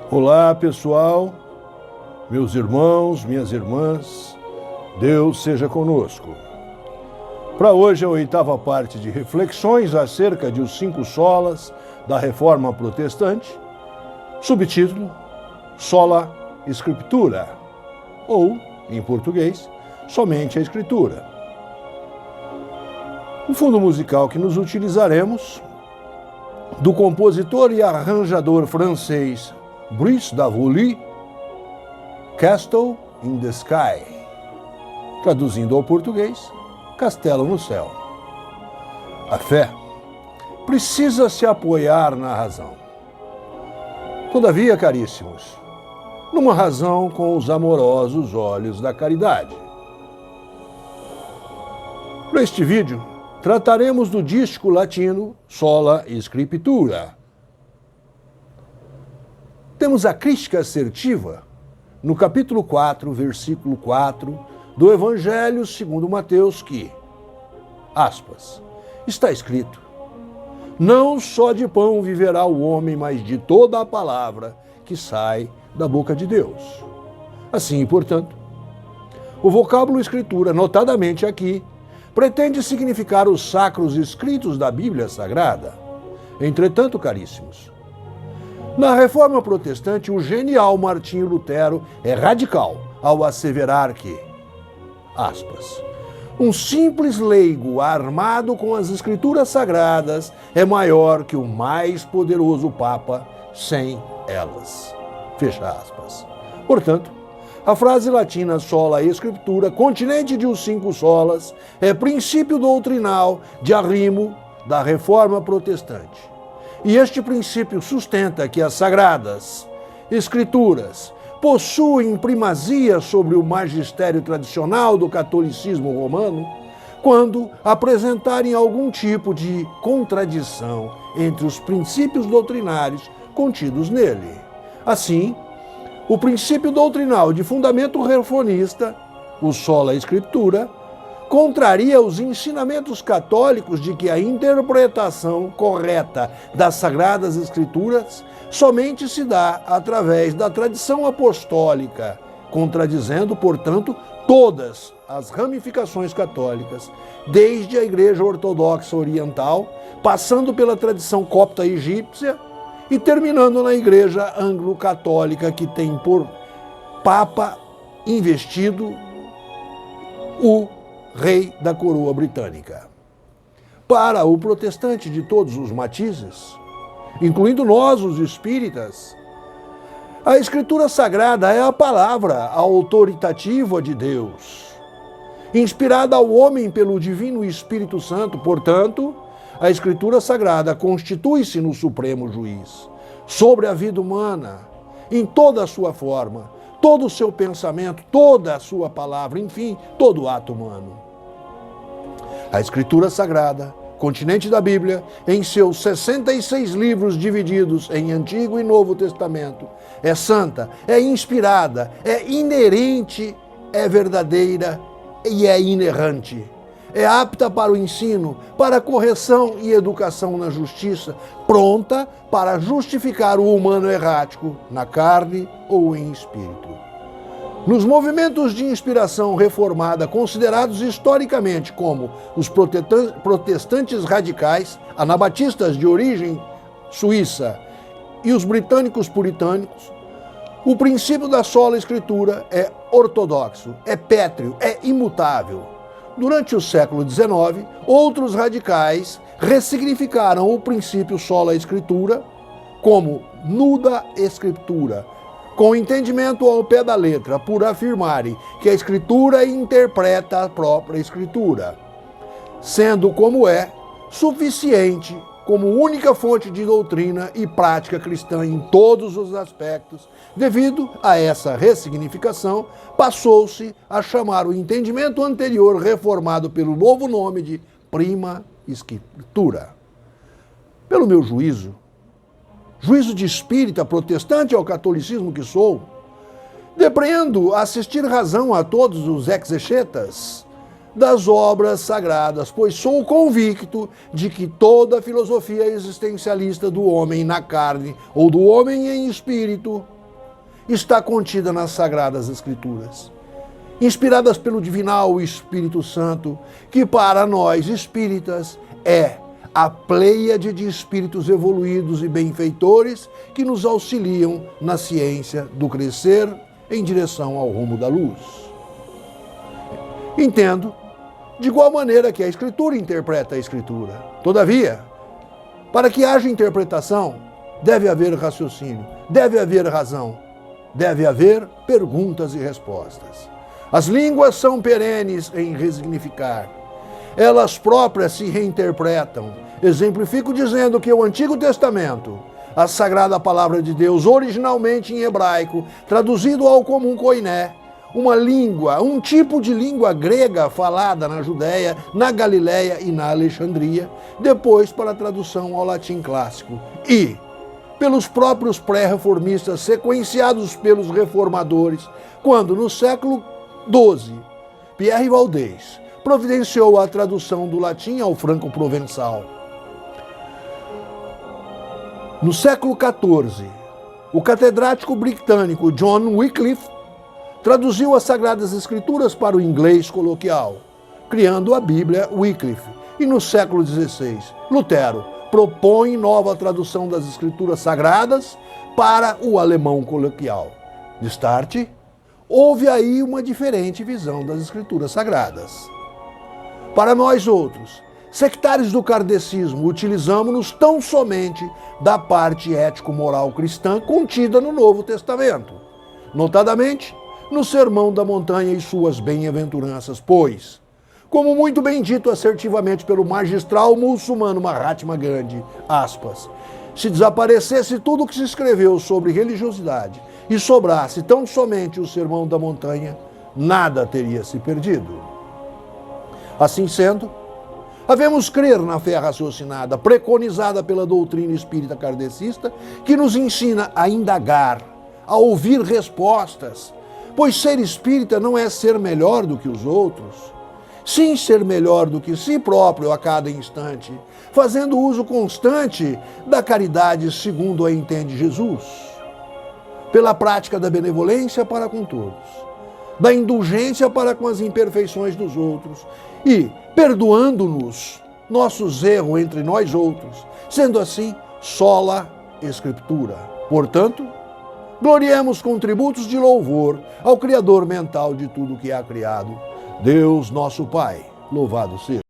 Olá, pessoal, meus irmãos, minhas irmãs, Deus seja conosco. Para hoje, a oitava parte de reflexões acerca de os 5 solas da Reforma Protestante, subtítulo Sola Scriptura, ou, em português, somente a Escritura. O fundo musical que nos utilizaremos, do compositor e arranjador francês Brice Davouli, Castle in the Sky, traduzindo ao português, Castelo no Céu. A fé precisa se apoiar na razão. Todavia, caríssimos, numa razão com os amorosos olhos da caridade. Para este vídeo, trataremos do dístico latino Sola Scriptura. Temos a crítica assertiva no capítulo 4, versículo 4 do Evangelho segundo Mateus que, aspas, está escrito: não só de pão viverá o homem, mas de toda a palavra que sai da boca de Deus. Assim, portanto, o vocábulo Escritura, notadamente aqui, pretende significar os sacros escritos da Bíblia Sagrada. Entretanto, caríssimos, na Reforma Protestante, o genial Martinho Lutero é radical ao asseverar que, aspas, um simples leigo armado com as Escrituras Sagradas é maior que o mais poderoso Papa sem elas. Fecha aspas. Portanto, a frase latina sola scriptura, continente de os 5 solas, é princípio doutrinal de arrimo da Reforma Protestante. E este princípio sustenta que as Sagradas Escrituras possuem primazia sobre o magistério tradicional do catolicismo romano quando apresentarem algum tipo de contradição entre os princípios doutrinários contidos nele. Assim, o princípio doutrinal de fundamento reformista, o Sola Scriptura, contraria os ensinamentos católicos de que a interpretação correta das Sagradas Escrituras somente se dá através da tradição apostólica, contradizendo, portanto, todas as ramificações católicas, desde a Igreja Ortodoxa Oriental, passando pela tradição copta egípcia e terminando na Igreja Anglo-Católica, que tem por Papa investido o rei da coroa britânica. Para o protestante de todos os matizes, incluindo nós, os espíritas, a Escritura Sagrada é a palavra autoritativa de Deus, inspirada ao homem pelo Divino Espírito Santo. Portanto, a Escritura Sagrada constitui-se no supremo juiz sobre a vida humana, em toda a sua forma, todo o seu pensamento, toda a sua palavra, enfim, todo o ato humano. A Escritura Sagrada, continente da Bíblia, em seus 66 livros divididos em Antigo e Novo Testamento, é santa, é inspirada, é inerente, é verdadeira e é inerrante. É apta para o ensino, para a correção e educação na justiça, pronta para justificar o humano errático na carne ou em espírito. Nos movimentos de inspiração reformada, considerados historicamente como os protestantes radicais, anabatistas de origem suíça e os britânicos puritânicos, o princípio da sola escritura é ortodoxo, é pétreo, é imutável. Durante o século XIX, outros radicais ressignificaram o princípio sola escritura como nuda escritura, com entendimento ao pé da letra, por afirmarem que a Escritura interpreta a própria Escritura, sendo como é suficiente como única fonte de doutrina e prática cristã em todos os aspectos. Devido a essa ressignificação, passou-se a chamar o entendimento anterior reformado pelo novo nome de Prima Scriptura. Pelo meu juízo de espírita protestante ao catolicismo que sou, depreendo assistir razão a todos os exegetas das obras sagradas, pois sou convicto de que toda a filosofia existencialista do homem na carne ou do homem em espírito está contida nas Sagradas Escrituras, inspiradas pelo Divinal Espírito Santo, que para nós espíritas é a pleiade de espíritos evoluídos e benfeitores que nos auxiliam na ciência do crescer em direção ao rumo da luz. Entendo de igual maneira que a Escritura interpreta a Escritura. Todavia, para que haja interpretação, deve haver raciocínio, deve haver razão, deve haver perguntas e respostas. As línguas são perenes em resignificar. Elas próprias se reinterpretam. Exemplifico dizendo que o Antigo Testamento, a Sagrada Palavra de Deus, originalmente em hebraico, traduzido ao comum koiné, uma língua, um tipo de língua grega falada na Judéia, na Galiléia e na Alexandria, depois para a tradução ao latim clássico. E, pelos próprios pré-reformistas, sequenciados pelos reformadores, quando no século XII, Pierre Valdez providenciou a tradução do latim ao franco-provençal. No século XIV, o catedrático britânico John Wycliffe traduziu as Sagradas Escrituras para o inglês coloquial, criando a Bíblia Wycliffe. E no século XVI, Lutero propõe nova tradução das Escrituras Sagradas para o alemão coloquial. Destarte, houve aí uma diferente visão das Escrituras Sagradas. Para nós outros, sectários do kardecismo, utilizamos-nos tão somente da parte ético-moral cristã contida no Novo Testamento, notadamente no Sermão da Montanha e suas bem-aventuranças, pois, como muito bem dito assertivamente pelo magistral muçulmano Mahatma Gandhi, aspas, se desaparecesse tudo o que se escreveu sobre religiosidade e sobrasse tão somente o Sermão da Montanha, nada teria se perdido. Assim sendo, havemos crer na fé raciocinada, preconizada pela doutrina espírita kardecista, que nos ensina a indagar, a ouvir respostas, pois ser espírita não é ser melhor do que os outros, sim ser melhor do que si próprio a cada instante, fazendo uso constante da caridade segundo a entende Jesus, pela prática da benevolência para com todos, da indulgência para com as imperfeições dos outros e perdoando-nos nossos erros entre nós outros, sendo assim sola Escritura. Portanto, gloriemos com tributos de louvor ao Criador mental de tudo que há criado, Deus nosso Pai, louvado seja.